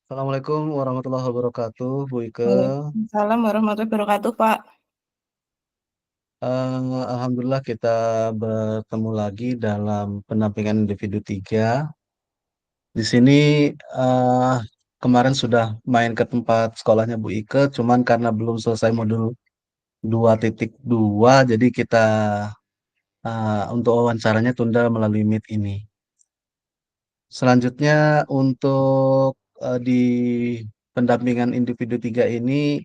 Assalamualaikum warahmatullahi wabarakatuh, Bu Ike. Waalaikumsalam warahmatullahi wabarakatuh, Pak. Alhamdulillah kita bertemu lagi dalam pendampingan individu tiga. Di sini eh, kemarin sudah main ke tempat sekolahnya Bu Ike, cuman karena belum selesai modul 2.2, jadi kita untuk wawancaranya tunda melalui Meet ini. Selanjutnya untuk di pendampingan individu tiga ini,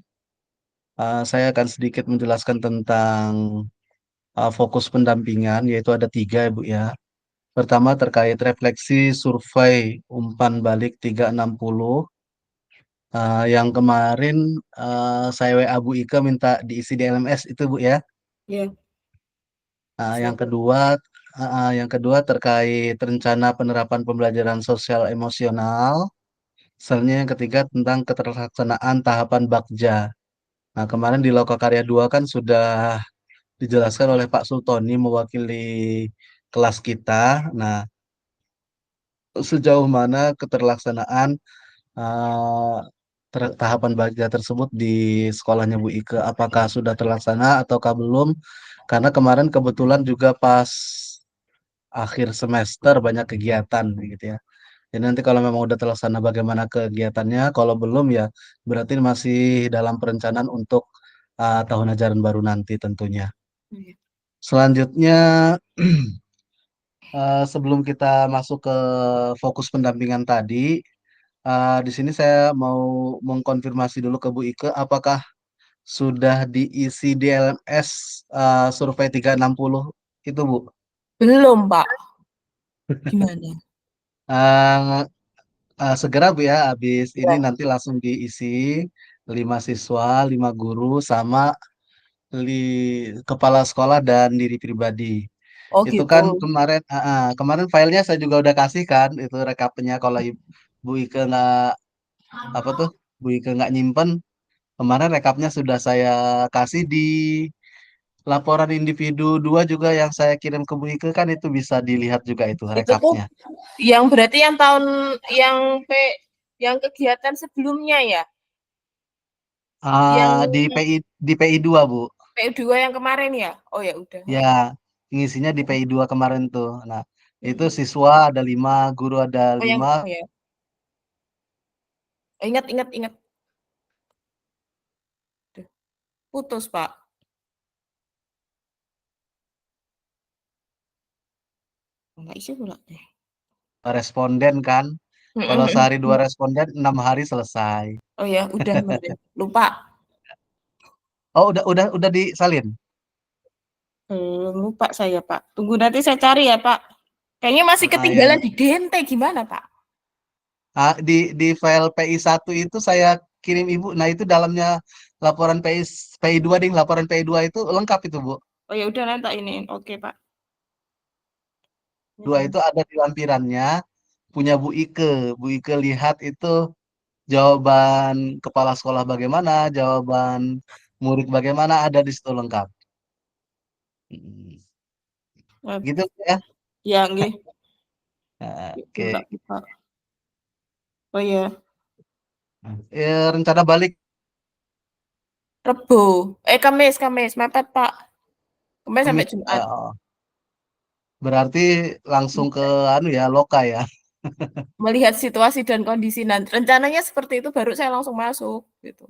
saya akan sedikit menjelaskan tentang fokus pendampingan, yaitu ada tiga ya Bu ya. Pertama terkait refleksi survei umpan balik 360, yang kemarin saya WA Bu Ika minta diisi di LMS itu Bu ya. Ya, Uh, yang siap. kedua yang kedua terkait rencana penerapan pembelajaran sosial emosional. Selanjutnya yang ketiga tentang keterlaksanaan tahapan Bakja. Nah, kemarin di Lokakarya 2 kan sudah dijelaskan oleh Pak Sultoni mewakili kelas kita. Nah, sejauh mana keterlaksanaan eh, tahapan baja tersebut di sekolahnya Bu Ike? Apakah sudah terlaksana ataukah belum? Karena kemarin kebetulan juga pas akhir semester banyak kegiatan gitu ya. Jadi nanti kalau memang udah terlaksana bagaimana kegiatannya, kalau belum ya berarti masih dalam perencanaan untuk tahun ajaran baru nanti tentunya. Iya. Selanjutnya sebelum kita masuk ke fokus pendampingan tadi, di sini saya mau mengkonfirmasi dulu ke Bu Ike, apakah sudah diisi di LMS survei 360 itu, Bu? Belum, Pak. Gimana? Eh, segera, Bu ya, habis ini Ya. nanti langsung diisi 5 siswa, 5 guru, sama kepala sekolah dan diri pribadi. Oh, Itu gitu. kan kemarin filenya saya juga udah kasih kan, itu rekapnya kalau Bu Ike nggak apa tuh, Bu Ike nggak nyimpen. Kemarin rekapnya sudah saya kasih di laporan individu 2 juga yang saya kirim ke Bu Ike, kan itu bisa dilihat juga itu Itu tuh rekapnya. yang berarti yang tahun yang P yang kegiatan sebelumnya ya, yang Di PI 2 Bu. PU2 yang kemarin ya. Oh ya udah. Ya, ngisinya di PI 2 kemarin tuh. Nah, itu Mm-mm. siswa ada 5, guru ada Oh yang 5. oh ya. Ingat ingat ingat. Duh, putus, Pak. Enggak isi pula deh. Responden kan. Kalau sehari 2 responden, 6 hari selesai. Oh ya, udah kemarin. Lupa. Oh, udah disalin. Belum lupa saya, Pak. Tunggu nanti saya cari ya, Pak. Kayaknya masih Ya, ketinggalan di Dente. Gimana, Pak? di file PI 1 itu saya kirim Ibu. Nah, itu dalamnya laporan PI 2 ding, laporan PI 2 itu lengkap itu, Bu. Oh ya udah nanti ini. Oke, Pak. Dua Mm-mm. itu ada di lampirannya punya Bu Ike. Bu Ike lihat itu jawaban kepala sekolah bagaimana, jawaban murid bagaimana, ada di situ lengkap. Hmm. Eh, Gitu ya. Ya, nggih. Enggak, Oke. Pak. Oh ya, Rencana balik Rebo. Kamis, Kamis. Mepet, Pak. Kamis sampai Kemis. Jumat. Berarti langsung ke anu ya, Loka ya. Melihat situasi dan kondisi nanti. Rencananya seperti itu baru saya langsung masuk gitu.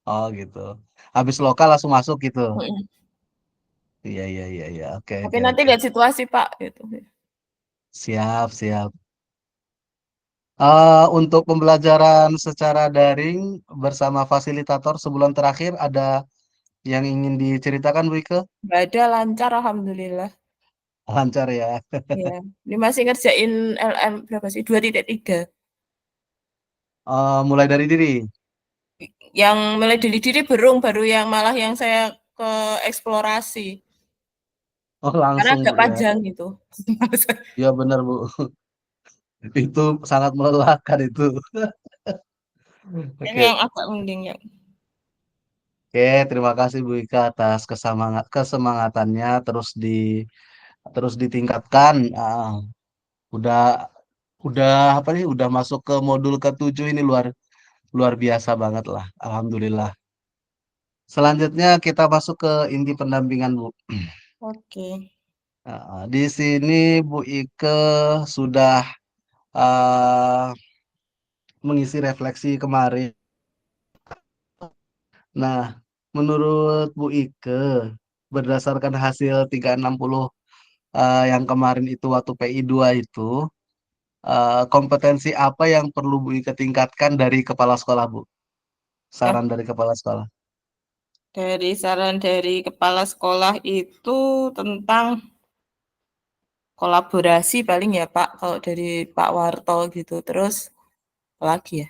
Oh gitu. Habis Loka langsung masuk gitu. Mm-mm. Iya iya iya iya. Oke Tapi oke nanti oke. lihat situasi, Pak gitu. Siap siap. Untuk pembelajaran secara daring bersama fasilitator sebulan terakhir ada yang ingin diceritakan, Bu Ike? Nggak ada lancar alhamdulillah. Lancar ya. Ya. Ini masih ngerjain LM berapa sih? 2.3. Mulai dari diri. Yang mulai dari diri belum, baru yang malah yang saya ke eksplorasi. Oh Karena langsung agak Bu ya. panjang gitu. Iya benar Bu. Itu sangat melelahkan itu. Ini Oke. yang agak mending ya. Oke, terima kasih Bu Ika atas kesemangatannya, terus ditingkatkan. Udah udah apa nih? Udah masuk ke modul ke-7 ini, luar. luar biasa banget lah, alhamdulillah. Selanjutnya kita masuk ke inti pendampingan, Bu. Oke. Di sini Bu Ike sudah eh, mengisi refleksi kemarin. Nah, menurut Bu Ike, berdasarkan hasil 360 yang kemarin itu waktu PI 2 itu, kompetensi apa yang perlu Bu Ike tingkatkan dari kepala sekolah, Bu? Nah, Saran dari kepala sekolah. dari saran dari kepala sekolah itu tentang kolaborasi paling ya Pak, kalau dari Pak Warto gitu. Terus apa lagi ya?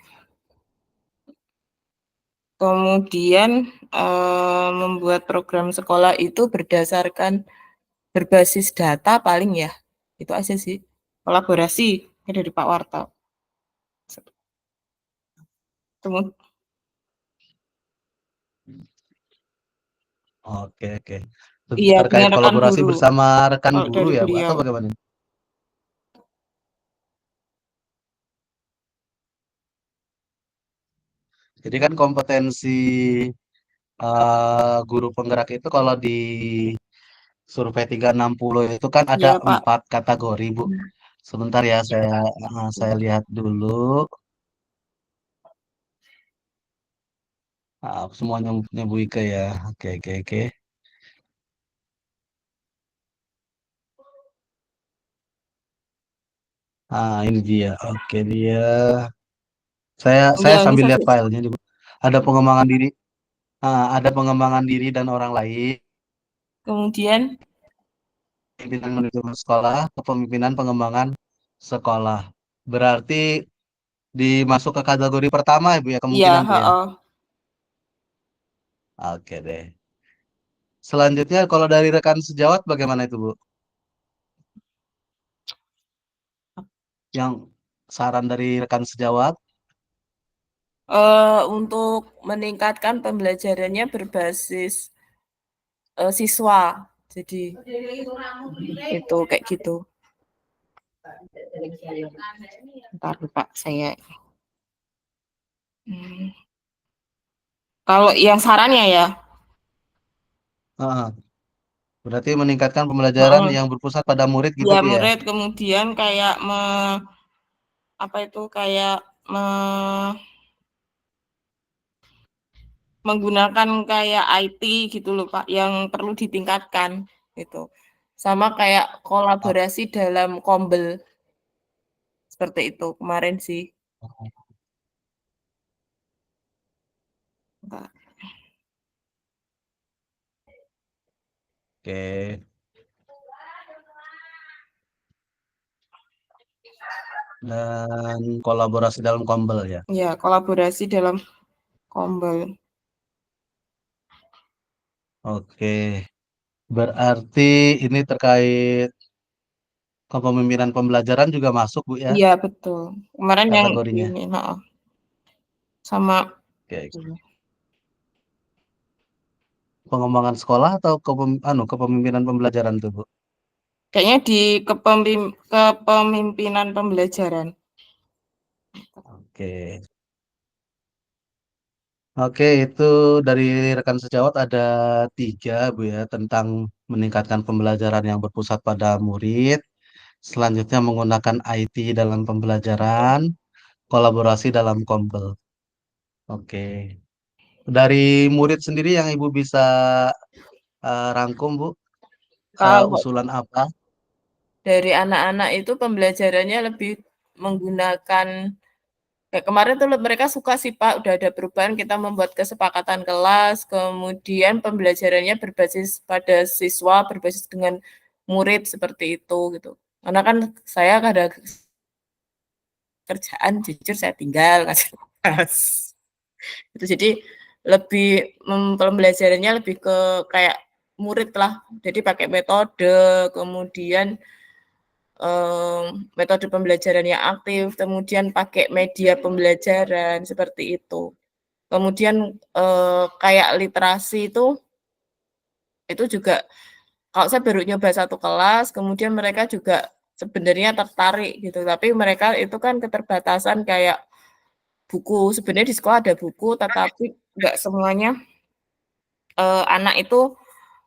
Kemudian membuat program sekolah itu berdasarkan berbasis data paling ya. Itu aja sih. Kolaborasi dari Pak Warto. Kemudian, Oke, oke. iya, Terkait dengan rekan kolaborasi guru. bersama rekan Kalau guru dari ya, Bu, atau beliau. bagaimana? Jadi kan kompetensi guru penggerak itu kalau di survei 360 itu kan ada Iya, Pak. 4 kategori, Bu. Sebentar ya, saya lihat dulu. Semuanya punya Bu Ike ya. Oke, oke, oke. Ini dia. Oke, dia. Saya Iya, ini sambil lihat saya. filenya nih, Bu. Ada pengembangan diri, ada pengembangan diri dan orang lain, Kemudian, pimpinan manajemen sekolah, kepemimpinan pengembangan sekolah. Berarti dimasuk ke kategori pertama ya, Bu ya, iya, kemungkinan, Bu ya. heeh. Oke deh. Selanjutnya kalau dari rekan sejawat bagaimana itu, Bu? Yang saran dari rekan sejawat? Untuk meningkatkan pembelajarannya berbasis siswa. Jadi itu kayak gitu. Ntar Pak saya. Hmm. Kalau yang sarannya ya, Heeh. Berarti meningkatkan pembelajaran heeh. yang berpusat pada murid gitu, Ya Bu ya. murid kemudian kayak apa itu kayak menggunakan kayak IT gitu loh Pak, yang perlu ditingkatkan gitu. Sama kayak kolaborasi dalam Kombel seperti itu kemarin sih. Pak. Oke. Dan kolaborasi dalam kombel ya. Ya, kolaborasi dalam Kombel. Oke. Berarti ini terkait kepemimpinan pembelajaran juga masuk, Bu ya, Iya, betul. Kemarin yang kategorinya. ini, heeh. Sama Oke. Pengembangan sekolah atau kepemimpinan pembelajaran tuh, Bu? kayaknya di kepemimpinan pembelajaran. Oke. Oke, itu dari rekan sejawat ada 3, Bu ya, tentang meningkatkan pembelajaran yang berpusat pada murid. Selanjutnya menggunakan IT dalam pembelajaran, kolaborasi dalam Kombel. Oke. Dari murid sendiri yang Ibu bisa rangkum, Bu, Kalau usulan apa? dari anak-anak itu pembelajarannya lebih menggunakan kayak kemarin tuh mereka suka sih Pak, udah ada perubahan kita membuat kesepakatan kelas, kemudian pembelajarannya berbasis pada siswa, berbasis dengan murid seperti itu gitu. Karena kan saya ada kerjaan jujur saya tinggal ngasih tugas. Itu jadi lebih pembelajarannya lebih ke kayak murid lah. Jadi pakai metode, kemudian metode pembelajaran yang aktif, kemudian pakai media pembelajaran seperti itu. Kemudian kayak literasi itu juga kalau saya baru nyoba satu kelas, kemudian mereka juga sebenarnya tertarik gitu, tapi mereka itu kan keterbatasan kayak buku. Sebenarnya di sekolah ada buku, tetapi nggak semuanya anak itu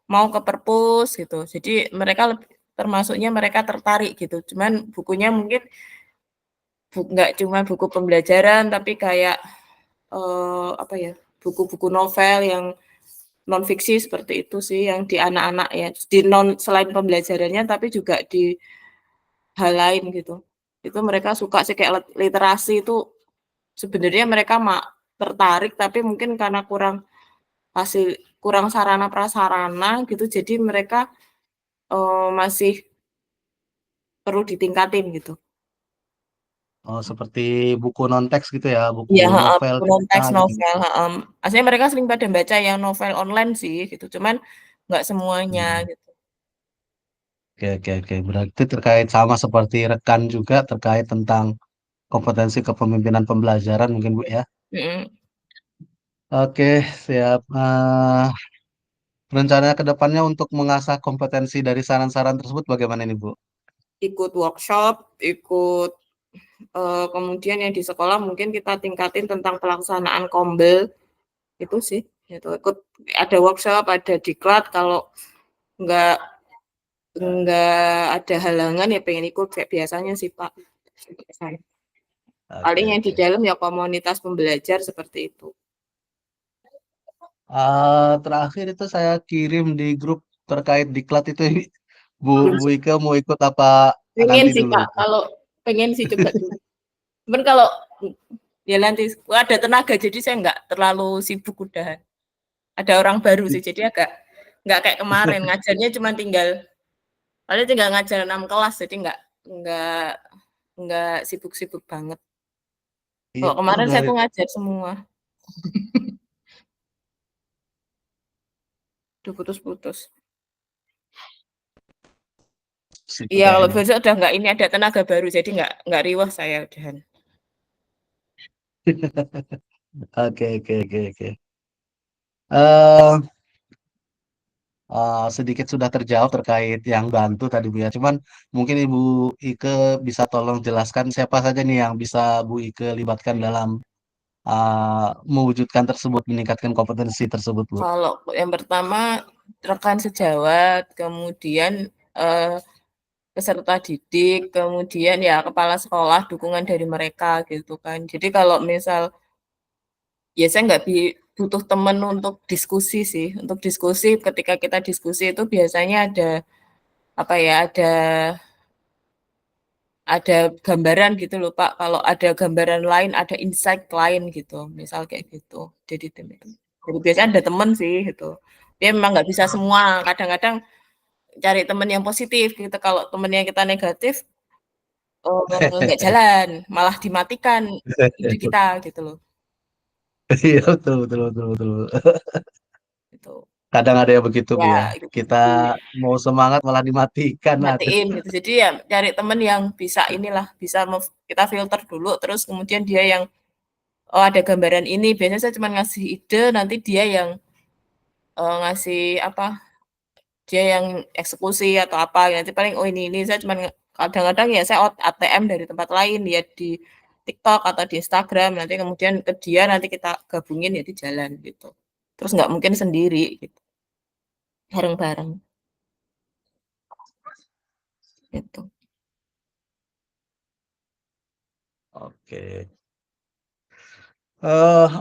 mau ke perpus gitu. Jadi mereka termasuknya mereka tertarik gitu. Cuman bukunya mungkin nggak cuma buku pembelajaran, tapi kayak apa ya, buku-buku novel yang non fiksi seperti itu sih yang di anak-anak ya. Di non selain pembelajarannya, tapi juga di hal lain gitu. Itu mereka suka sih kayak literasi itu sebenarnya mereka tertarik, tapi mungkin karena kurang sarana prasarana gitu, jadi mereka masih perlu ditingkatin gitu. Oh, seperti buku non-teks gitu ya, buku Iya, heeh, novel, buku cerita non-teks gitu. novel, heeh. Aslinya mereka sering pada baca yang novel online sih gitu, cuman nggak semuanya Hmm. gitu. Oke, oke, oke. Berarti terkait sama seperti rekan juga terkait tentang kompetensi kepemimpinan pembelajaran mungkin Bu ya. Mhm. Oke, siap. Rencana ke depannya untuk mengasah kompetensi dari saran-saran tersebut bagaimana nih Bu? Ikut workshop, ikut kemudian yang di sekolah mungkin kita tingkatin tentang pelaksanaan Kombel, itu sih, gitu. Ikut ada workshop, ada diklat, kalau nggak nggak ada halangan ya pengen ikut kayak biasanya sih Pak. Oke, Paling yang di oke. dalam ya komunitas pembelajar seperti itu. Terakhir itu saya kirim di grup terkait diklat itu Bu Belum Bu sih. Ika mau ikut apa Pengen nanti sih dulu Pak, itu? kalau pengen sih coba dulu. Cuman kalau ya nanti ada tenaga jadi saya nggak terlalu sibuk udah. Ada orang baru sih jadi agak nggak kayak kemarin ngajarnya cuma tinggal ngajar 6 kelas jadi nggak nggak sibuk-sibuk banget. Kalau Itu kemarin saya dari tuh ngajar semua, udah putus-putus. situ Iya kalau kayaknya. besok udah nggak ini ada tenaga baru jadi nggak riwah saya udahan. Oke, oke, oke, oke. Eh, Sedikit sudah terjawab terkait yang bantu tadi Bu ya. Cuman mungkin Ibu Ike bisa tolong jelaskan siapa saja nih yang bisa Bu Ike libatkan dalam mewujudkan tersebut, meningkatkan kompetensi tersebut Bu. Kalau yang pertama rekan sejawat, kemudian peserta didik, kemudian ya kepala sekolah dukungan dari mereka gitu kan. Jadi kalau misal ya saya nggak butuh temen untuk diskusi sih. Untuk diskusi ketika kita diskusi itu biasanya apa ya ada gambaran gitu loh Pak. Kalau ada gambaran lain, ada insight lain gitu. Misal kayak gitu. Jadi tim itu. Jadi biasanya ada temen sih gitu. Dia memang nggak bisa semua. Kadang-kadang cari temen yang positif gitu. Kalau temen yang kita negatif, nggak jalan, malah dimatikan ide kita gitu loh. Iya, betul, betul, betul, betul. Gitu. Kadang ada yang begitu Bu Ya, ya. gitu. Kita mau semangat malah dimatikan ada. Matiin gitu. Jadi ya cari temen yang bisa inilah, bisa kita filter dulu, terus kemudian dia yang oh ada gambaran ini. Biasanya saya cuma ngasih ide, nanti dia yang ngasih apa? Dia yang eksekusi atau apa. Nanti paling oh ini saya cuma kadang-kadang ya saya ATM dari tempat lain, lihat di TikTok atau di Instagram, nanti kemudian ke dia nanti kita gabungin ya di jalan gitu. Terus nggak mungkin sendiri gitu, bareng-bareng gitu. Oke.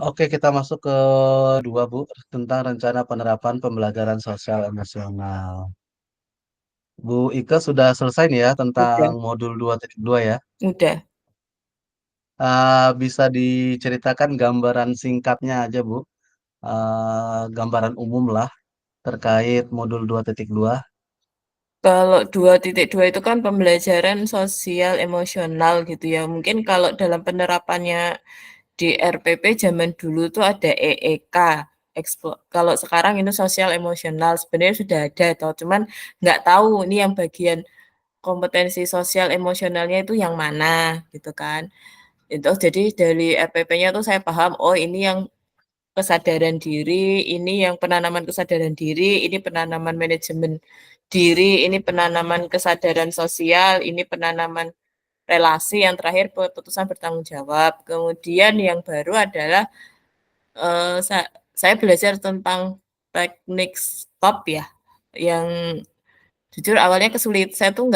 Oke, kita masuk ke dua Bu tentang rencana penerapan pembelajaran sosial emosional. Bu Ika sudah selesai nih ya tentang Udah, modul 2.2 ya. udah. Bisa diceritakan gambaran singkatnya aja Bu, gambaran umum lah terkait modul 2.2. Kalau 2.2 itu kan pembelajaran sosial emosional gitu ya. Mungkin kalau dalam penerapannya di RPP zaman dulu tuh ada EEK, kalau sekarang ini sosial emosional sebenarnya sudah ada toh, cuman nggak tahu ini yang bagian kompetensi sosial emosionalnya itu yang mana gitu kan. Itu jadi dari RPP-nya tuh saya paham, oh ini yang kesadaran diri, ini yang penanaman kesadaran diri, ini penanaman manajemen diri, ini penanaman kesadaran sosial, ini penanaman relasi, yang terakhir keputusan bertanggung jawab. Kemudian yang baru adalah saya belajar tentang teknik stop ya, yang jujur awalnya kesulit. Saya tuh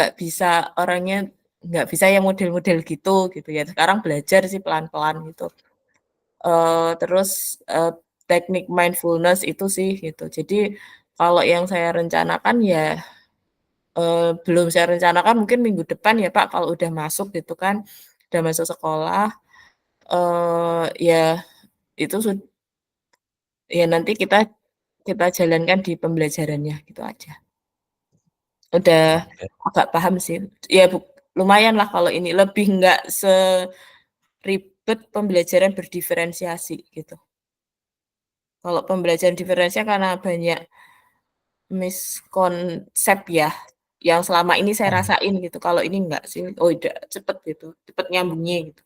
orangnya nggak bisa yang model-model gitu ya. Sekarang belajar sih pelan-pelan gitu. Terus, teknik mindfulness itu sih gitu. Jadi kalau yang saya rencanakan ya, belum saya rencanakan mungkin minggu depan ya Pak, kalau udah masuk gitu kan, udah masuk sekolah, ya itu ya nanti kita kita jalankan di pembelajarannya gitu aja. Udah Oke. agak paham sih. Ya lumayanlah kalau ini, lebih nggak seribet pembelajaran berdiferensiasi gitu. Kalau pembelajaran diferensiasi karena banyak miskonsep ya, yang selama ini saya Oh, rasain gitu. Kalau ini enggak sih, oh udah cepet gitu, cepet nyambungnya gitu.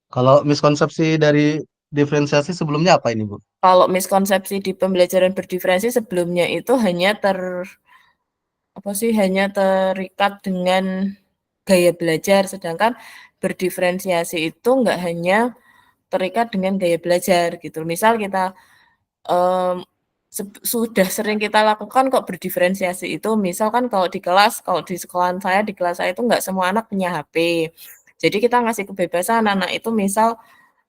kalau miskonsepsi dari diferensiasi sebelumnya apa ini, Bu? Kalau miskonsepsi di pembelajaran berdiferensi sebelumnya itu hanya terikat dengan gaya belajar, sedangkan berdiferensiasi itu enggak hanya terikat dengan gaya belajar gitu. Misal kita, mmm, sudah sering kita lakukan kok berdiferensiasi itu, misal kan kalau di sekolahan saya, di kelas saya itu nggak semua anak punya HP. Jadi kita ngasih kebebasan anak itu misal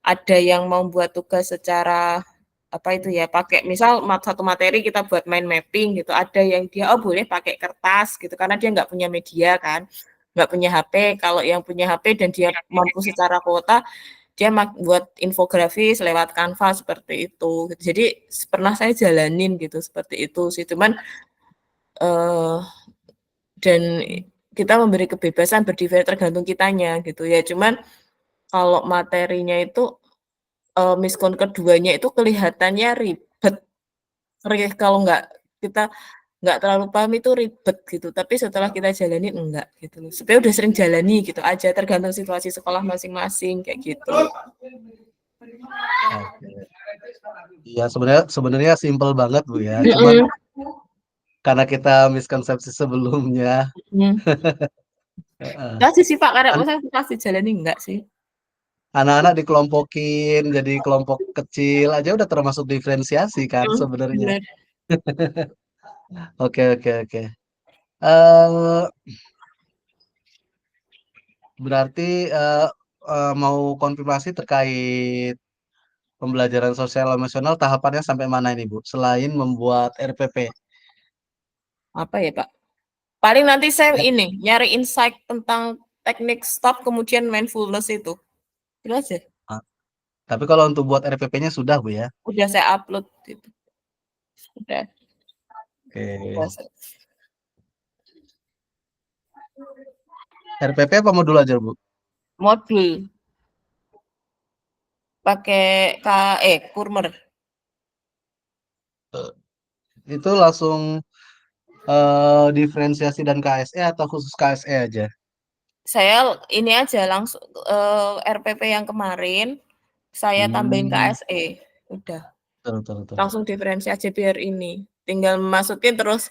ada yang mau buat tugas secara, apa itu ya, pakai misal satu materi kita buat mind mapping gitu, ada yang dia, oh boleh pakai kertas gitu, karena dia nggak punya media kan, nggak punya HP. Kalau yang punya HP dan dia mampu secara kuota, dia buat infografis lewat Canva seperti itu. Jadi pernah saya jalanin gitu seperti itu sih. Cuman eee, dan kita memberi kebebasan tergantung kitanya gitu ya. Cuman kalau materinya itu, miskon keduanya itu kelihatannya ribet. Kalau kita nggak terlalu paham itu ribet gitu, tapi setelah kita jalanin enggak gitu loh. Sebenarnya udah sering jalani gitu aja, tergantung situasi sekolah masing-masing kayak gitu. Oke. Iya, sebenarnya sebenarnya simpel banget, Bu, ya. Cuman Mhm, karena kita miskonsepsi sebelumnya, mhm. heeh. Enggak sih Pak, karena Kan saya pasti jalani enggak sih. anak-anak dikelompokin jadi kelompok kecil aja udah termasuk diferensiasi kan Mhm, sebenarnya. bener. Oke, oke, oke. Eee, berarti, eee eee, mau konfirmasi terkait pembelajaran sosial emosional tahapannya sampai mana ini, Bu? Selain membuat RPP? Apa ya Pak, paling nanti saya Ya, ini, nyari insight tentang teknik stop kemudian mindfulness itu aja. ah, tapi kalau untuk buat RPP-nya sudah, Bu, ya? Udah saya upload gitu, udah Oke. udah saya RPP apa modul aja, Bu? modul pakai Kurmer. Itu langsung, diferensiasi dan KSE atau khusus KSE aja? Saya ini aja langsung, RPP yang kemarin, saya tambahin Mmm, KSE, udah. betul, betul, betul. Langsung diferensi aja biar ini, tinggal masukin terus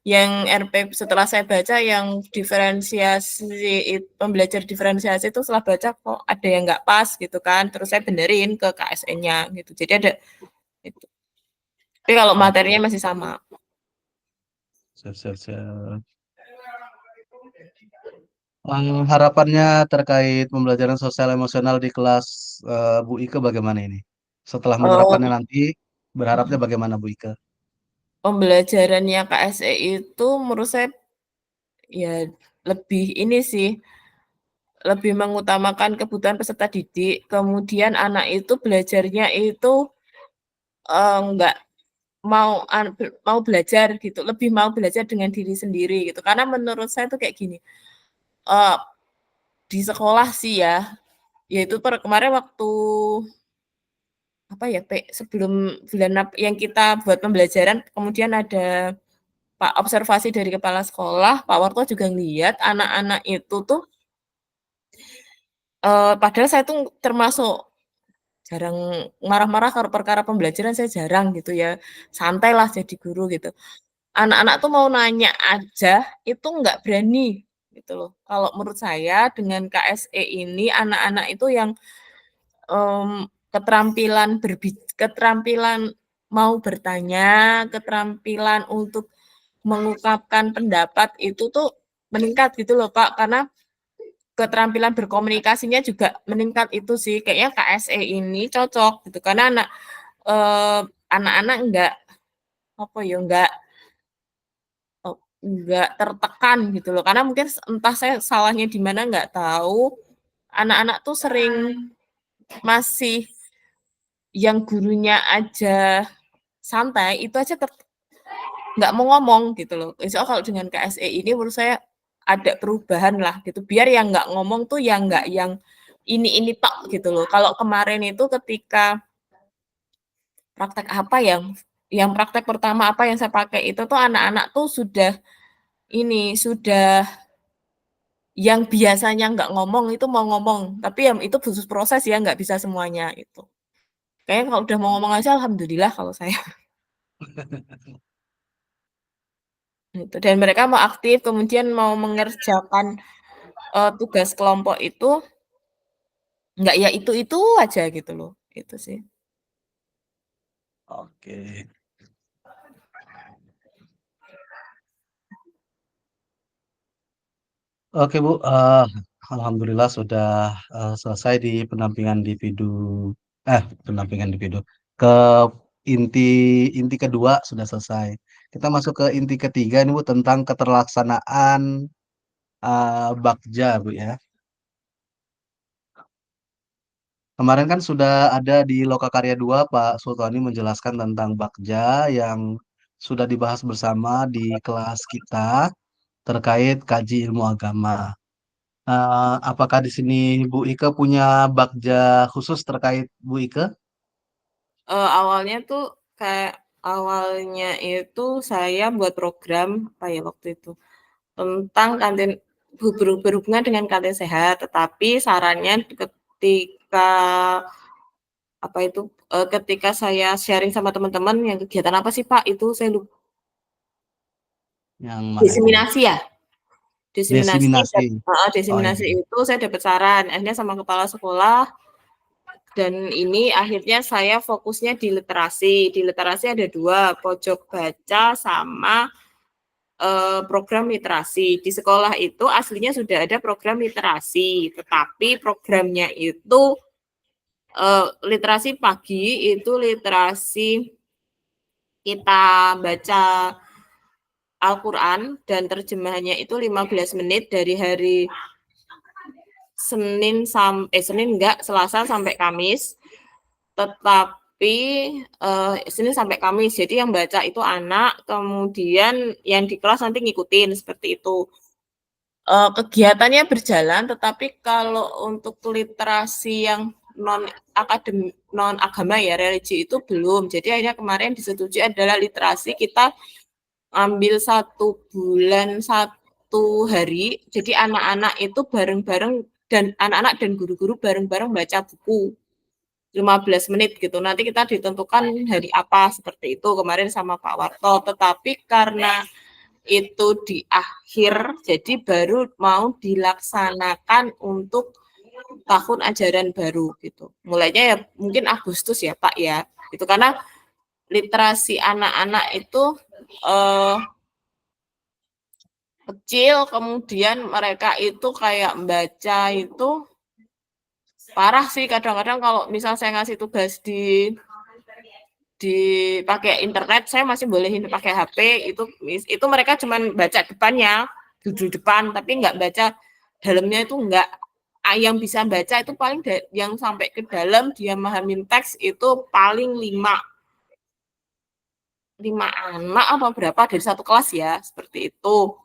yang setelah saya baca yang pembelajar diferensiasi itu setelah baca kok ada yang nggak pas gitu kan, terus saya benerin ke KSE-nya gitu. Jadi ada itu. Tapi kalau Oke, materinya masih sama. siap, siap, siap. Harapannya terkait pembelajaran sosial emosional di kelas, Bu Ike bagaimana ini? Setelah menerapkannya Oh, nanti, berharapnya bagaimana Bu Ike? pembelajarannya KSE itu menurut saya ya lebih ini sih, lebih mengutamakan kebutuhan peserta didik, kemudian anak itu belajarnya itu, nggak mau belajar gitu, lebih mau belajar dengan diri sendiri gitu. Karena menurut saya tuh kayak gini, eee, di sekolah sih ya, yaitu kemarin waktu apa ya, sebelum bulan yang kita buat pembelajaran, kemudian ada observasi dari kepala sekolah, Pak Warto juga ngelihat anak-anak itu tuh, padahal saya tuh termasuk jarang marah-marah kalau perkara pembelajaran saya jarang gitu ya, santailah jadi guru gitu. Anak-anak tuh mau nanya aja, itu nggak berani. gitu loh. Kalau menurut saya dengan KSE ini anak-anak itu yang, keterampilan mau bertanya, keterampilan untuk mengungkapkan pendapat itu tuh meningkat gitu loh, Pak, karena keterampilan berkomunikasinya juga meningkat itu sih. Kayaknya KSE ini cocok gitu, karena anak-anak apa ya, nggak tertekan gitu loh, karena mungkin entah saya salahnya di mana nggak tahu, anak-anak tuh sering masih yang gurunya aja santai, itu aja nggak mau ngomong gitu loh. Insya Allah kalau dengan KSE ini menurut saya ada perubahan lah gitu, biar yang nggak ngomong tuh yang nggak yang ini tok gitu loh. Kalau kemarin itu ketika praktek apa yang praktek pertama apa yang saya pakai itu tuh anak-anak tuh sudah yang biasanya nggak ngomong itu mau ngomong, tapi yang itu butuh proses ya, nggak bisa semuanya itu. Kayaknya kalau udah mau ngomong aja alhamdulillah kalau saya, gitu. Dan mereka mau aktif, kemudian mau mengerjakan, tugas kelompok itu, nggak ya itu aja gitu loh, itu sih. Oke. Oke Bu, alhamdulillah sudah selesai di pendampingan individu, pendampingan individu. Ke inti inti kedua sudah selesai. Kita masuk ke inti ketiga ini Bu tentang keterlaksanaan Bakja Bu ya. Kemarin kan sudah ada di Lokakarya 2 Pak Sultoni menjelaskan tentang Bakja yang sudah dibahas bersama di kelas kita terkait kaji ilmu agama. Apakah di sini Bu Ike punya bakja khusus terkait Bu Ike? Awalnya tuh kayak awalnya itu saya buat program, apa ya waktu itu, tentang kantin berhubungan dengan kantin sehat, tetapi sarannya ketika apa itu, ketika saya sharing sama teman-teman yang kegiatan apa sih Pak itu saya Yang mana itu Bu? diseminasi ya? Diseminasi Desiminasi. Oh iya. diseminasi itu saya dapat saran, akhirnya sama kepala sekolah dan ini akhirnya saya fokusnya di literasi. Di literasi ada 2, pojok baca sama, program literasi. Di sekolah itu aslinya sudah ada program literasi, tetapi programnya itu, literasi pagi itu literasi kita baca Al-Quran dan terjemahannya itu 15 menit dari hari Senin enggak, Selasa sampai Kamis. Tetapi Senin sampai Kamis. Jadi yang baca itu anak, kemudian yang di kelas nanti ngikutin seperti itu. Kegiatannya berjalan, tetapi kalau untuk literasi yang non agama ya religi itu belum. Jadi akhirnya kemarin disetujui adalah literasi kita ambil 1 bulan 1 hari. Jadi anak-anak itu bareng-bareng dan anak-anak dan guru-guru bareng-bareng baca buku 15 menit gitu. Nanti kita ditentukan hari apa seperti itu kemarin sama Pak Warto. Tetapi karena itu di akhir, jadi baru mau dilaksanakan untuk tahun ajaran baru gitu. Mulainya ya mungkin Agustus ya Pak ya. Itu karena literasi anak-anak itu eh, kecil, kemudian mereka itu kayak membaca itu parah sih kadang-kadang kalau misal saya ngasih tugas dipakai internet, saya masih bolehin pakai HP, itu mereka cuman baca depannya, judul depan, tapi nggak baca dalamnya itu nggak. Yang bisa baca itu paling yang sampai ke dalam dia memahami teks itu paling 5 anak apa berapa dari satu kelas ya, seperti itu.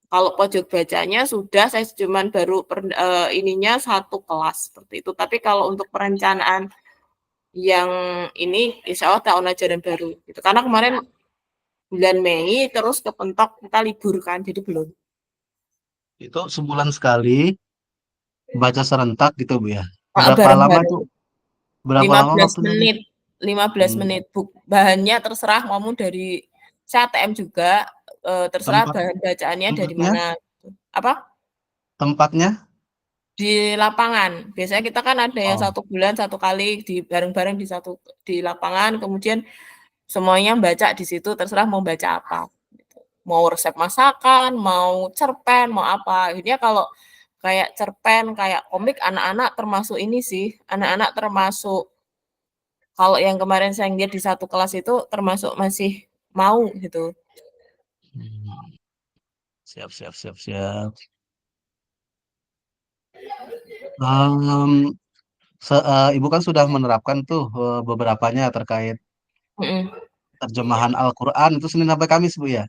Kalau pojok bacanya sudah saya cuman baru ininya 1 kelas seperti itu. Tapi kalau untuk perencanaan yang ini insya Allah tahun ajaran baru gitu. Karena kemarin bulan Mei terus kepentok kita libur kan, jadi belum. Itu sebulan sekali baca serentak gitu Bu ya. Berapa lama Bareng-bareng itu? Berapa lama 15 waktunya Bu? menit, 15 Hmm, menit. Bahannya terserah mau dari saya ATM juga, terserah tempat bahan bacaannya dari tempatnya mana. Apa? Tempatnya? Di lapangan. Biasanya kita kan ada yang Oh. 1 bulan 1 kali bareng-bareng di lapangan, kemudian semuanya baca di situ, terserah mau baca apa, gitu. Mau resep masakan, mau cerpen, mau apa. Akhirnya kalau kayak cerpen, kayak komik anak-anak termasuk ini sih, anak-anak termasuk kalau yang kemarin saya lihat di satu kelas itu termasuk masih mau gitu. Hmm, siap, siap, siap, siap. Mmm, Ibu kan sudah menerapkan tuh, beberapanya terkait Mhm. terjemahan Al-Qur'an itu Senin sampai Kamis, Bu, ya?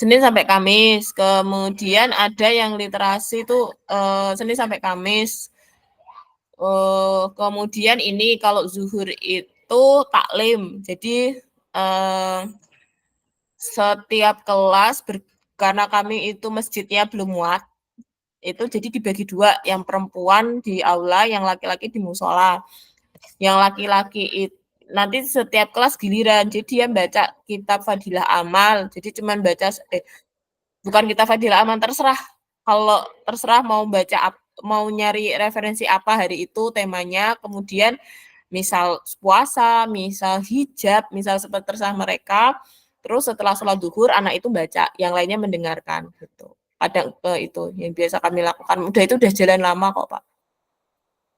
Senin sampai Kamis, kemudian ada yang literasi tuh Senin sampai Kamis. Kemudian ini kalau zuhur itu taklim. Jadi setiap kelas karena kami itu masjidnya belum muat, itu jadi dibagi dua, yang perempuan di aula, yang laki-laki di musola. Yang laki-laki itu nanti setiap kelas giliran, jadi dia baca kitab Fadilah Amal, jadi cuman baca bukan kitab Fadilah Amal, terserah. Kalau terserah mau baca mau nyari referensi apa hari itu temanya, kemudian misal puasa, misal hijab, misal seperti terserah mereka. Terus setelah sholat duhur anak itu baca, yang lainnya mendengarkan gitu. Kadang itu yang biasa kami lakukan. Itu udah jalan lama kok Pak.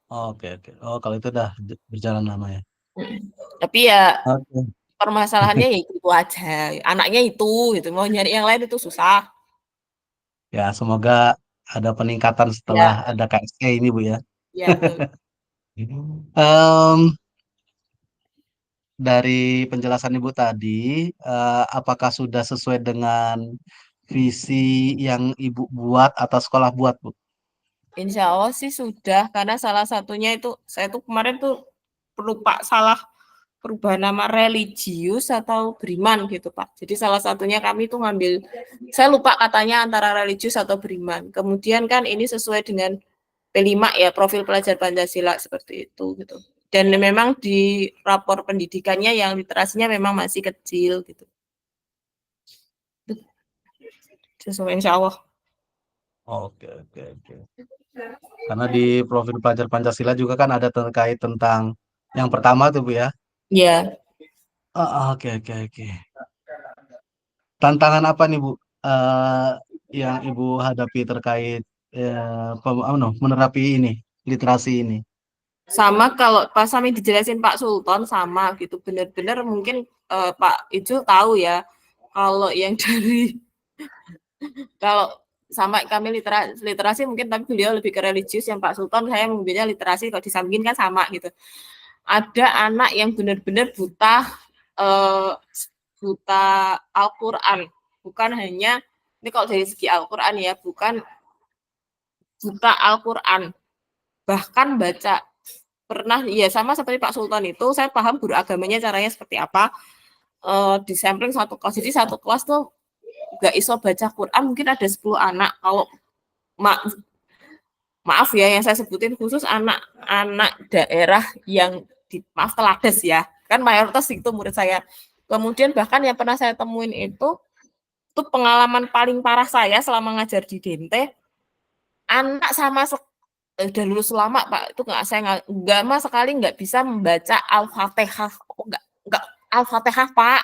Oke, oke. Oh, kalau itu udah berjalan lama ya? Tapi ya Oke. permasalahannya ya itu aja. Anaknya itu gitu. Mau nyari yang lain itu susah. Ya, semoga ada peningkatan setelah Ya, ada KSE ini, Bu, ya. ya betul. Mmm, dari penjelasan Ibu tadi, apakah sudah sesuai dengan visi yang Ibu buat atau sekolah buat, Bu? Insya Allah sih sudah, karena salah satunya itu saya tuh kemarin tuh lupa salah perubahan nama religius atau beriman gitu Pak. Jadi salah satunya kami tuh ngambil, saya lupa katanya antara religius atau beriman. Kemudian kan ini sesuai dengan P5 ya, profil pelajar Pancasila seperti itu gitu. Dan memang di rapor pendidikannya yang literasinya memang masih kecil gitu. Sesuai insya Allah. Oke, oke, oke. Karena di profil pelajar Pancasila juga kan ada terkait tentang yang pertama tuh, Bu, ya? Ya, Oke, oke, oke. Tantangan apa nih, Bu, yang Ibu hadapi terkait, menerapi ini, literasi ini? sama kalau pas kami dijelasin Pak Sultan sama gitu. Benar-benar mungkin Pak Ijul tahu ya, kalau yang dari kalau sama kami literasi mungkin, tapi beliau lebih ke religius, yang Pak Sultan saya mengambilnya literasi, kalau disambungin kan sama gitu. Ada anak yang benar-benar buta eh, buta Al-Quran, bukan hanya ini kalau dari segi Al-Quran ya, bukan buta Al-Quran, bahkan baca pernah ya sama seperti Pak Sultan itu, saya paham guru agamanya caranya seperti apa. Di sampling satu kelas, jadi satu kelas tuh nggak iso baca Quran mungkin ada 10 anak. Kalau ma maaf ya yang saya sebutin khusus anak-anak daerah yang maaf teladas ya, kan mayoritas itu murid saya. Kemudian bahkan yang pernah saya temuin itu pengalaman paling parah saya selama ngajar di Dente, anak udah lulus lama Pak, itu nggak, saya nggak sama sekali nggak bisa membaca Al-Fatihah, nggak Al-Fatihah Pak.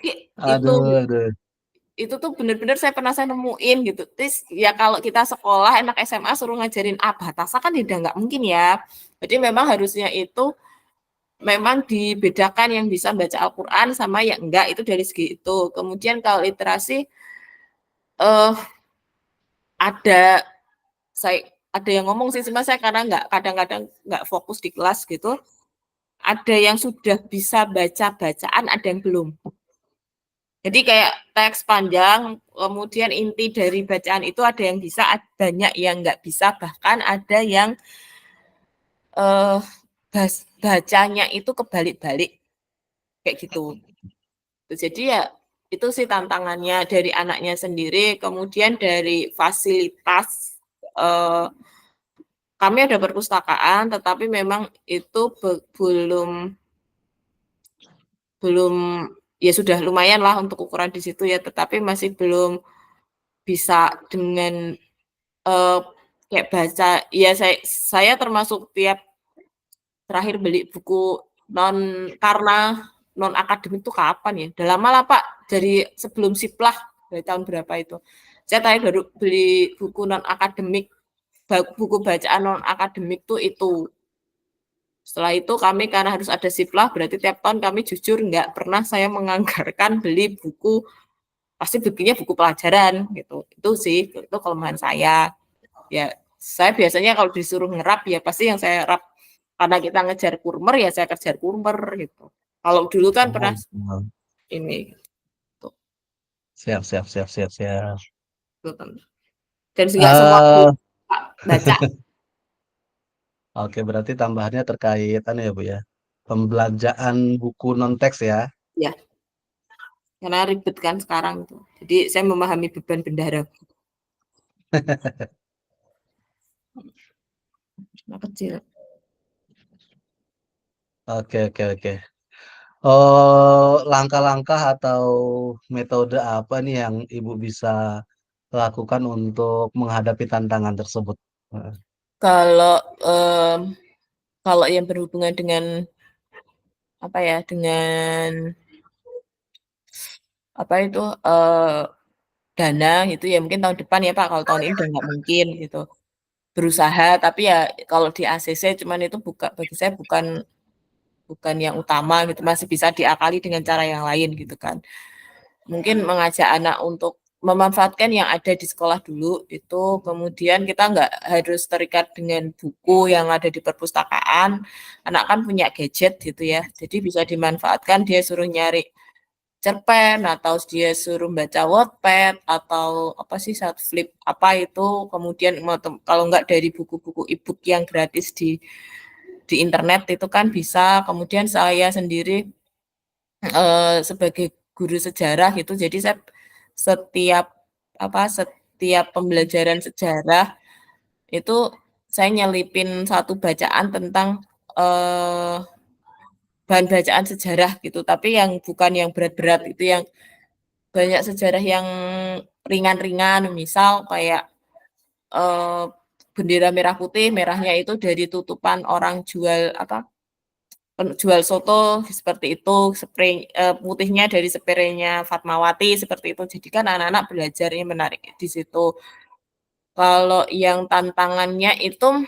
itu Aduh, aduh. itu tuh bener-bener saya nemuin gitu. Terus ya kalau kita sekolah anak SMA suruh ngajarin abatasa kan udah nggak mungkin ya. Jadi memang harusnya itu memang dibedakan yang bisa baca Al-Quran sama yang enggak, itu dari segi itu. Kemudian kalau literasi eh ada saya ada yang ngomong sih, cuma saya karena nggak kadang-kadang nggak fokus di kelas gitu. Ada yang sudah bisa baca bacaan, ada yang belum. Jadi kayak teks panjang, kemudian inti dari bacaan itu ada yang bisa, banyak yang nggak bisa, bahkan ada yang eh, bacanya itu kebalik-balik kayak gitu. Jadi ya itu sih tantangannya dari anaknya sendiri, kemudian dari fasilitas. eh, Kami ada perpustakaan, tetapi memang itu belum belum ya sudah lumayan lah untuk ukuran di situ ya, tetapi masih belum bisa dengan, eee, kayak baca ya saya termasuk tiap terakhir beli buku non karena non akademik tuh kapan ya, udah lama lah, Pak, dari sebelum Siplah, dari tahun berapa itu. Saya terakhir baru beli buku non akademik, buku bacaan non akademik tuh itu. Setelah itu kami karena harus ada Siplah, berarti tiap tahun kami jujur nggak pernah saya menganggarkan beli buku, pasti belinya buku pelajaran gitu. Itu sih, itu kelemahan saya. Ya, saya biasanya kalau disuruh ngerap ya pasti yang saya rap karena kita ngejar kurmer ya saya kejar kurmer gitu. Kalau dulu kan pernah Oh, oh. ini gitu, Siap, siap, siap, siap, siap. gitu kan. Dan nggak semua guru eh baca oke, berarti tambahannya terkait anu ya, Bu ya. Pembelanjaan buku non teks ya. ya, karena ribet kan sekarang itu. Jadi saya memahami beban bendahara anak kecil. Oke, oke, oke. Langkah-langkah atau metode apa nih yang Ibu bisa lakukan untuk menghadapi tantangan tersebut? Heeh. Kalau kalau yang berhubungan dengan apa ya, dengan apa itu dana gitu ya mungkin tahun depan ya Pak, kalau tahun ini udah nggak mungkin gitu. Berusaha tapi ya kalau di ACC cuman itu bagi saya bukan bukan yang utama gitu, masih bisa diakali dengan cara yang lain gitu kan. Mungkin mengajak anak untuk memanfaatkan yang ada di sekolah dulu itu, kemudian kita nggak harus terikat dengan buku yang ada di perpustakaan, anak kan punya gadget gitu ya, jadi bisa dimanfaatkan dia suruh nyari cerpen atau dia suruh baca Wattpad atau apa sih saat flip apa itu, kemudian kalau nggak dari buku-buku e-book yang gratis di internet itu kan bisa. Kemudian saya sendiri sebagai guru sejarah gitu, jadi saya setiap setiap pembelajaran sejarah itu saya nyelipin satu bacaan tentang eh, bahan bacaan sejarah gitu, tapi yang bukan yang berat-berat itu yang banyak sejarah yang ringan-ringan, misal kayak eh, bendera merah putih, merahnya itu dari tutupan orang jual jual soto seperti itu, putihnya dari spraynya Fatmawati seperti itu. Jadi kan anak-anak belajarnya menarik di situ. Kalau yang tantangannya itu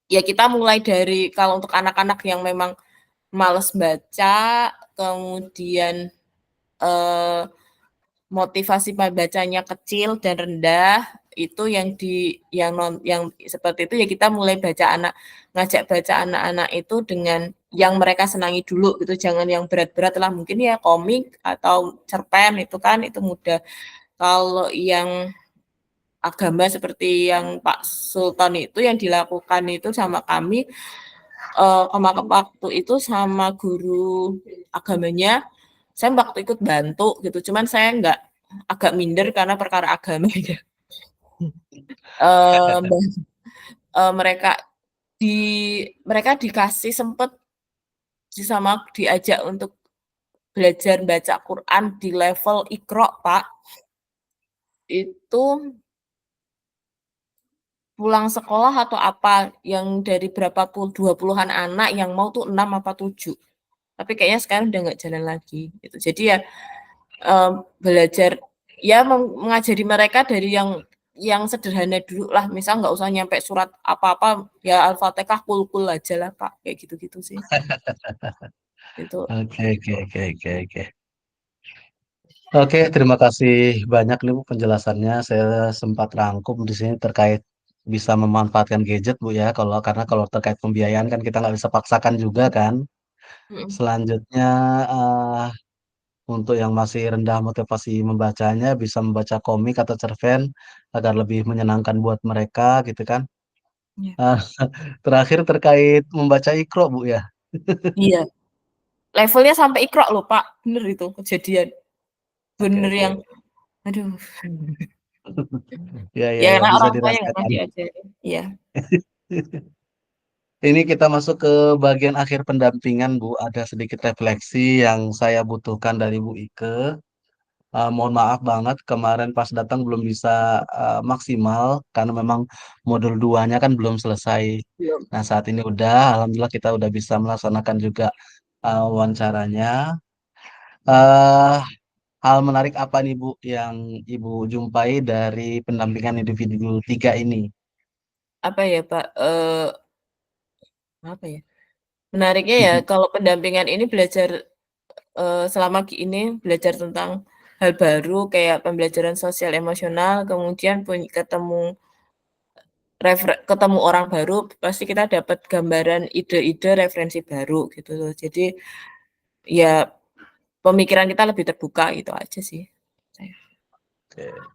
ya kita mulai dari kalau untuk anak-anak yang memang males baca, kemudian eh, motivasi bacanya kecil dan rendah itu yang seperti itu ya kita mulai ngajak baca anak-anak itu dengan yang mereka senangi dulu gitu, jangan yang berat-berat lah, mungkin ya komik atau cerpen itu kan itu mudah. Kalau yang agama seperti yang Pak Sultan itu yang dilakukan itu sama kami waktu itu sama guru agamanya saya waktu ikut bantu gitu, cuman saya nggak agak minder karena perkara agama ya. Eee, mereka di mereka dikasih sempet sama diajak untuk belajar baca Quran di level Iqra, Pak. Itu pulang sekolah atau apa, yang dari berapa 20-an anak yang mau tuh 6 apa 7. Tapi kayaknya sekarang udah nggak jalan lagi gitu. Jadi ya belajar ya mengajari mereka dari yang sederhana dulu lah, misal nggak usah nyampe surat apa-apa, ya Al-Fatihah kul aja lah Pak, kayak gitu-gitu sih. Itu Oke, oke, oke, oke, oke. Oke, terima kasih banyak nih Bu penjelasannya. Saya sempat rangkum di sini terkait bisa memanfaatkan gadget Bu ya. Karena kalau terkait pembiayaan kan kita nggak bisa paksakan juga kan. mhm, Selanjutnya eh, untuk yang masih rendah motivasi membacanya bisa membaca komik atau cerpen agar lebih menyenangkan buat mereka gitu kan. iya Eh, Terakhir terkait membaca Iqra Bu ya. iya, levelnya sampai Iqra loh Pak, bener itu kejadian, Oke, bener yang oke. aduh, Ya, ya, ya ya, karena bisa orang tuanya nggak pernah dirasakan. diajarin, iya, Ini kita masuk ke bagian akhir pendampingan, Bu. Ada sedikit refleksi yang saya butuhkan dari Bu Ike. Mohon maaf banget kemarin pas datang belum bisa maksimal karena memang modul 2-nya kan belum selesai. Belum. Nah, saat ini udah, alhamdulillah kita udah bisa melaksanakan juga wawancaranya. Eh, Hal menarik apa nih Bu yang Ibu jumpai dari pendampingan individu tiga ini? Apa ya, Pak, apa ya, menariknya ya kalau pendampingan ini belajar, selama ini belajar tentang hal baru kayak pembelajaran sosial emosional, kemudian ketemu ketemu orang baru, pasti kita dapat gambaran ide-ide, referensi baru gitu loh. Jadi, ya pemikiran kita lebih terbuka gitu aja sih. Saya. Oke.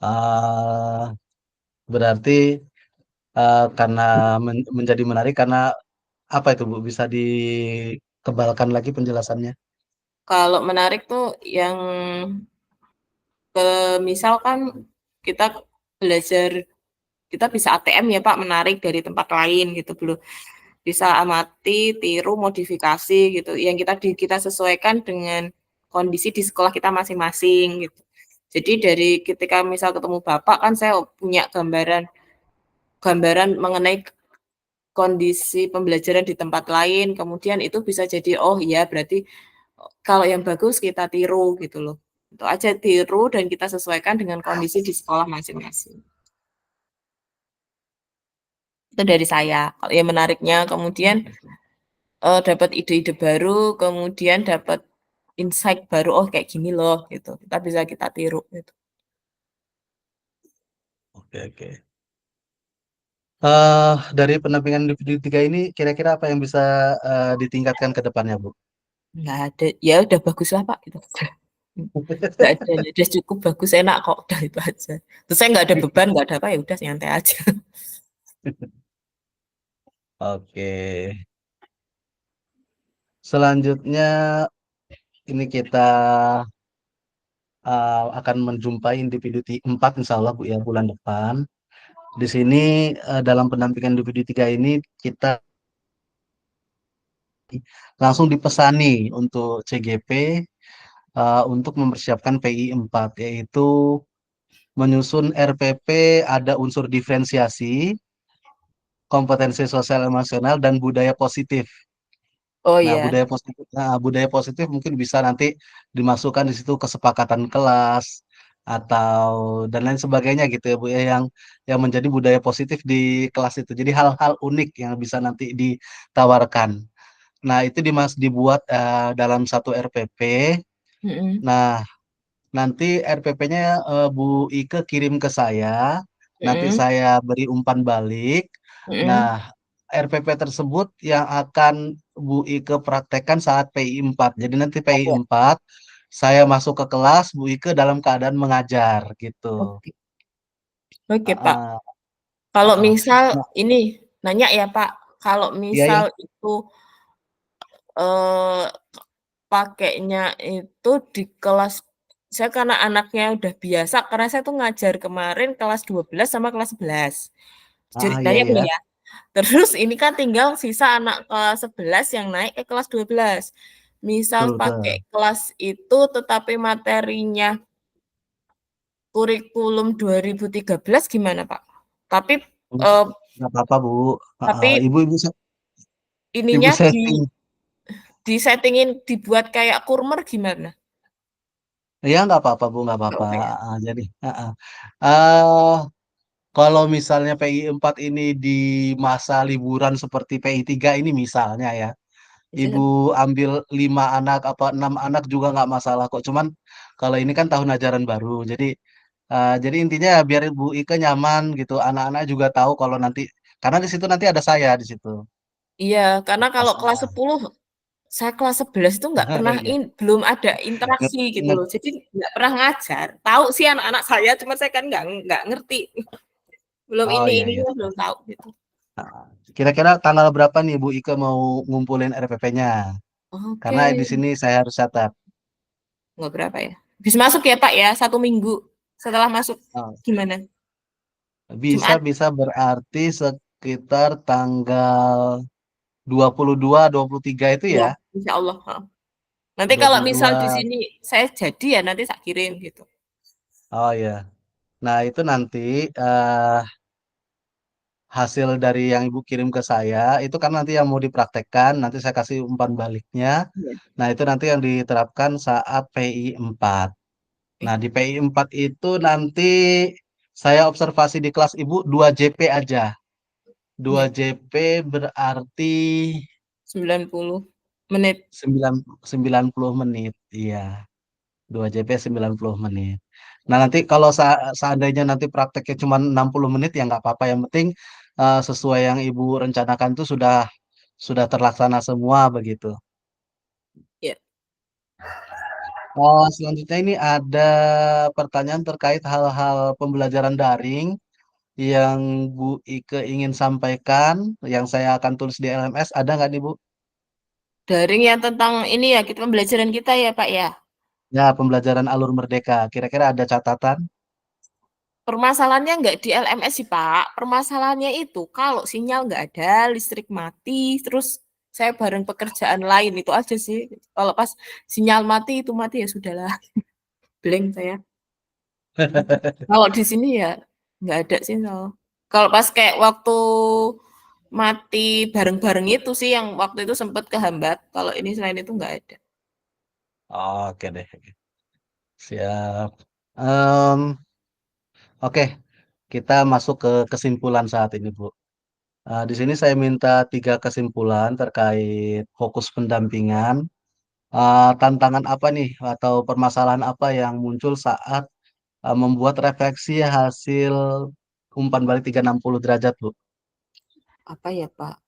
Eh, Berarti karena menjadi menarik karena apa itu Bu? Bisa ditebalkan lagi penjelasannya? Kalau menarik tuh yang misalkan kita belajar kita bisa ATM ya Pak, menarik dari tempat lain gitu belum bisa amati, tiru, modifikasi gitu, yang kita sesuaikan dengan kondisi di sekolah kita masing-masing gitu. Jadi dari ketika misal ketemu Bapak kan saya punya gambaran gambaran mengenai kondisi pembelajaran di tempat lain, kemudian itu bisa jadi, oh iya berarti kalau yang bagus kita tiru gitu loh. Itu aja tiru dan kita sesuaikan dengan kondisi di sekolah masing-masing. Itu dari saya. Kalau yang menariknya kemudian dapat ide-ide baru, kemudian dapat insight baru, oh kayak gini loh gitu. Kita tiru gitu. Oke, oke. Dari pendampingan individu tiga ini, kira-kira apa yang bisa ditingkatkan ke depannya, Bu? Nggak ada, ya udah bagus lah Pak gitu. Nggak ada, ya udah cukup bagus, enak kok, udah itu aja. Terus saya nggak ada beban, nggak ada apa, ya udah nyantai aja. Oke. Selanjutnya, ini kita akan menjumpai individu 4 insya Allah Bu ya bulan depan. Di sini dalam pendampingan individu tiga ini kita langsung dipesani untuk CGP untuk mempersiapkan PI 4 yaitu menyusun RPP ada unsur diferensiasi, kompetensi sosial emosional dan budaya positif. Oh Nah, iya. budaya positif mungkin bisa nanti dimasukkan di situ kesepakatan kelas atau dan lain sebagainya gitu ya Bu ya yang menjadi budaya positif di kelas itu. Jadi hal-hal unik yang bisa nanti ditawarkan. Nah, itu dibuat dalam satu RPP. Mm-mm. Nah, nanti RPP-nya Bu Ike kirim ke saya. Nanti Mm-mm. saya beri umpan balik. Nah, Mm-mm. RPP tersebut yang akan Bu Ike praktekkan saat PI 4. Jadi nanti PI Oke. 4 saya masuk ke kelas, Bu Ike dalam keadaan mengajar gitu. Oke. Oke, Pak. Ah, ah, Kalau ah. misal Nah, ini nanya ya, Pak. Kalau iya ya. misal itu eh, pakainya itu di kelas saya karena anaknya udah biasa karena saya tuh ngajar kemarin kelas 12 sama kelas 11. Iya Ceritanya nih ya. ya. Terus ini kan tinggal sisa anak kelas 11 yang naik ke kelas 12. Misal Betul, pakai betul. kelas itu tetapi materinya kurikulum 2013 gimana, Pak? Tapi eh, Nggak apa-apa, Bu. tapi Ibu, ibu, ibu ininya setting. disettingin dibuat kayak kurmer gimana? Ya, nggak apa-apa, Bu. Nggak Nggak apa-apa. apa ya? Jadi, eh kalau misalnya PI 4 ini di masa liburan seperti PI 3 ini misalnya ya, Ibu ambil 5 anak apa 6 anak juga nggak masalah kok. Cuman kalau ini kan tahun ajaran baru, jadi intinya biar Ibu Ike nyaman gitu. Anak-anak juga tahu kalau nanti karena di situ nanti ada saya di situ. Iya, karena kalau kelas Kelasnya. 10 saya kelas 11 itu nggak pernah Iya. belum ada Nge- interaksi gitu nge- loh. Jadi nggak pernah ngajar. Tahu sih anak-anak saya, cuma saya kan nggak ngerti. Belum Oh iya ini iya. kan belum tahu gitu. Nah, kira-kira tanggal berapa nih Bu Ike mau ngumpulin RPP-nya? Karena Oke, di sini saya harus catat. nggak berapa ya? Bisa masuk ya Pak ya, 1 minggu setelah masuk Oh, gimana? bisa Jumat? bisa berarti sekitar tanggal 22, 23 itu Ya, ya. insya Allah. Ha. Nanti kalau misal 22. di sini saya jadi ya nanti saya kirim gitu. Oh ya. Nah, itu nanti eh, hasil dari yang Ibu kirim ke saya, itu kan nanti yang mau dipraktekkan, nanti saya kasih umpan baliknya. Iya. Nah, itu nanti yang diterapkan saat PI 4. Eh, Nah, di PI 4 itu nanti saya observasi di kelas Ibu 2 JP aja. 2 iya, JP berarti 90 menit. 9 90 menit. Iya, 2 JP 90 menit. Nah, nanti kalau seandainya nanti prakteknya cuma 60 menit ya nggak apa-apa. Yang penting sesuai yang Ibu rencanakan itu sudah terlaksana semua begitu. Ya. Selanjutnya ini ada pertanyaan terkait hal-hal pembelajaran daring yang Bu Ike ingin sampaikan, yang saya akan tulis di LMS. Ada nggak nih Bu? Daring yang tentang ini ya, kita pembelajaran kita ya, Pak ya. Ya, pembelajaran alur merdeka. Kira-kira ada catatan? Permasalahannya nggak di LMS sih, Pak. Permasalahannya itu kalau sinyal nggak ada, listrik mati, terus saya bareng pekerjaan lain itu aja sih. Kalau pas sinyal mati itu mati ya sudahlah, blank saya. Kalau di sini ya nggak ada sinyal. Kalau pas kayak waktu mati bareng-bareng itu sih yang waktu itu sempat kehambat. Kalau ini selain itu nggak ada. Oke deh, siap. Em, oke, kita masuk ke kesimpulan saat ini, Bu. Di sini saya minta 3 kesimpulan terkait fokus pendampingan. Tantangan apa nih atau permasalahan apa yang muncul saat membuat refleksi hasil umpan balik 360 derajat, Bu? Apa ya, Pak?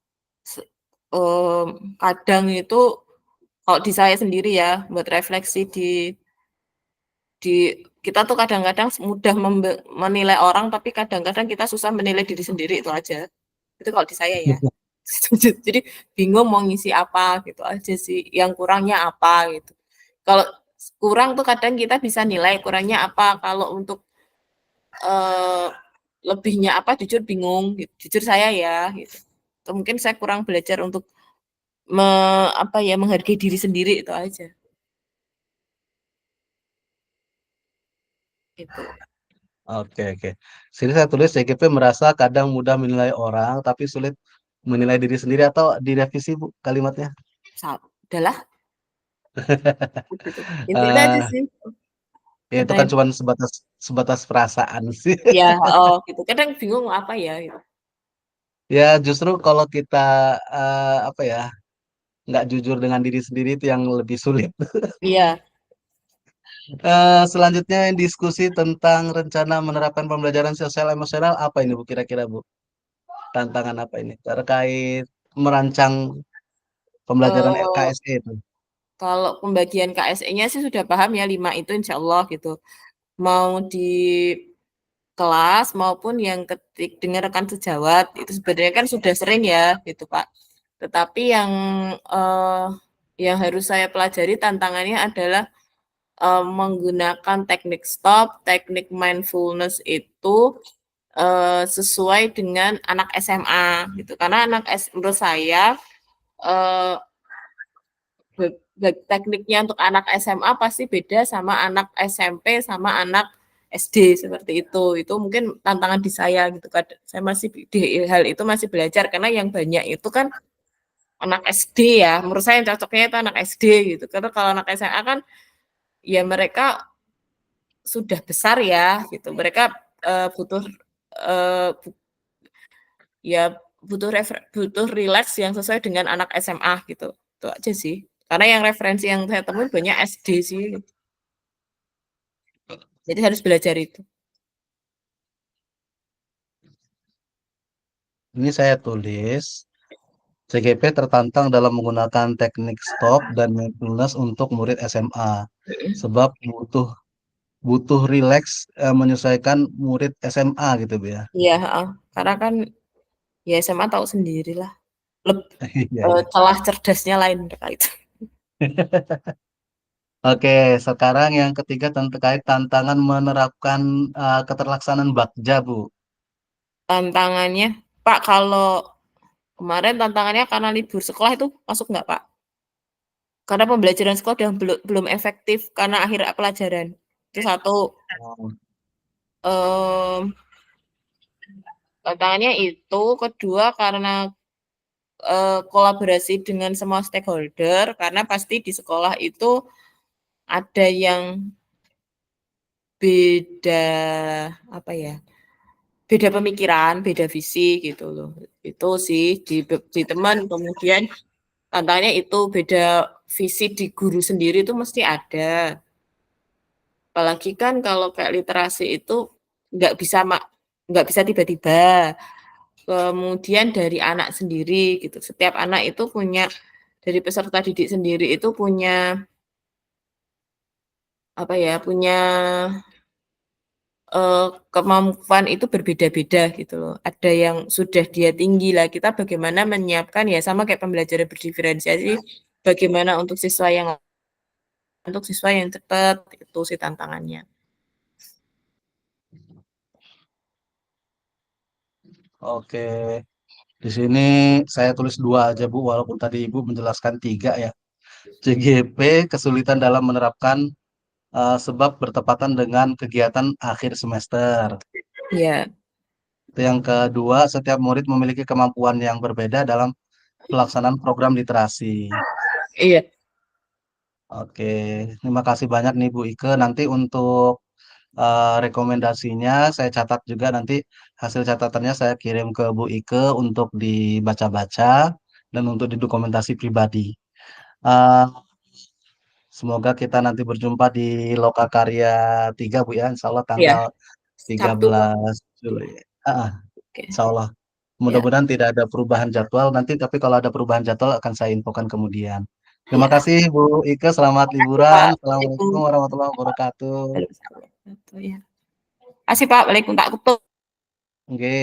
Kadang itu kalau di saya sendiri ya buat refleksi di kita tuh kadang-kadang mudah menilai orang tapi kadang-kadang kita susah menilai diri sendiri itu aja. Itu kalau di saya ya. Jadi bingung mau ngisi apa gitu aja sih. Yang kurangnya apa gitu. Kalau kurang tuh kadang kita bisa nilai kurangnya apa. Kalau untuk eh, lebihnya apa jujur bingung gitu. Jujur saya ya gitu. Atau mungkin saya kurang belajar untuk apa ya menghargai diri sendiri itu aja. Itu. Oke, oke. Sini saya tulis CGP merasa kadang mudah menilai orang, tapi sulit menilai diri sendiri atau direvisi, Bu, kalimatnya. Udahlah gitu. Intinya aja Eh, sih. ya itu kan Kadang cuma sebatas sebatas perasaan sih. ya oh gitu. Kadang bingung apa ya gitu. Ya justru kalau kita apa ya nggak jujur dengan diri sendiri itu yang lebih sulit. Iya, Selanjutnya diskusi tentang rencana menerapkan pembelajaran sosial emosional apa ini Bu kira-kira Bu? Tantangan apa ini terkait merancang pembelajaran eh, KSE itu? kalau pembagian KSE-nya sih sudah paham ya 5 itu insya Allah gitu. Mau di kelas maupun yang ketik dengarkan sejawat itu sebenarnya kan sudah sering ya gitu Pak. Tetapi eh, yang harus saya pelajari tantangannya adalah menggunakan teknik stop, teknik mindfulness itu sesuai dengan anak SMA gitu. Karena menurut saya eh, tekniknya untuk anak SMA pasti beda sama anak SMP sama anak SD seperti itu. Itu mungkin tantangan di saya gitu kan. Saya masih di hal itu masih belajar karena yang banyak itu kan anak SD ya. Menurut saya yang cocoknya itu anak SD gitu. Karena kalau anak SMA kan ya mereka sudah besar ya gitu. Mereka butuh uh, ya butuh relax yang sesuai dengan anak SMA gitu. Itu aja sih. Karena yang referensi yang saya temuin banyak SD sih. Jadi harus belajar itu. Ini saya tulis CGP tertantang dalam menggunakan teknik stop dan mindfulness untuk murid SMA sebab butuh butuh rileks menyesuaikan murid SMA gitu Bu ya. Iya, karena kan ya SMA tahu sendiri lah. Iya, iya. Celah cerdasnya lain mereka itu. Oke, sekarang yang ketiga terkait tantangan menerapkan keterlaksanaan Bagja, Bu. Tantangannya, Pak, kalau kemarin tantangannya karena libur sekolah itu masuk nggak Pak? karena pembelajaran sekolah udah belum efektif karena akhir pelajaran. Itu satu. Oh, Tantangannya itu, kedua karena kolaborasi dengan semua stakeholder, karena pasti di sekolah itu ada yang beda apa ya? Beda pemikiran, beda visi gitu loh. Itu sih di teman, kemudian tantangannya itu beda visi di guru sendiri itu mesti ada. Apalagi kan kalau kayak literasi itu nggak bisa nggak bisa tiba-tiba. Kemudian dari anak sendiri gitu. Setiap anak itu punya dari peserta didik sendiri itu punya apa ya, punya kemampuan itu berbeda-beda gitu loh. Ada yang sudah dia tinggi lah, kita bagaimana menyiapkan ya sama kayak pembelajaran berdiferensiasi, bagaimana untuk siswa yang cepat, itu sih tantangannya. oke. Di sini saya tulis 2 aja Bu, walaupun tadi Ibu menjelaskan 3 ya. CGP kesulitan dalam menerapkan sebab bertepatan dengan kegiatan akhir semester. Iya, Itu yang kedua, setiap murid memiliki kemampuan yang berbeda dalam pelaksanaan program literasi. iya, Oke, terima kasih banyak nih Bu Ike. Nanti untuk rekomendasinya saya catat juga, nanti hasil catatannya saya kirim ke Bu Ike untuk dibaca-baca dan untuk didokumentasi pribadi. Eh, Semoga kita nanti berjumpa di Lokakarya 3 Bu ya, insya Allah iya. tanggal tiga Sabtu Kak. belas Juli. Ah, Oke. insya Allah. Ya, Mudah-mudahan tidak ada perubahan jadwal nanti, tapi kalau ada perubahan jadwal akan saya infokan kemudian. Terima ya. kasih Bu Ike, selamat Makasih liburan. Pak. Assalamualaikum Waalaikumsalam. warahmatullahi wabarakatuh. Ya. Makasih Pak. Waalaikumsalam. Oke.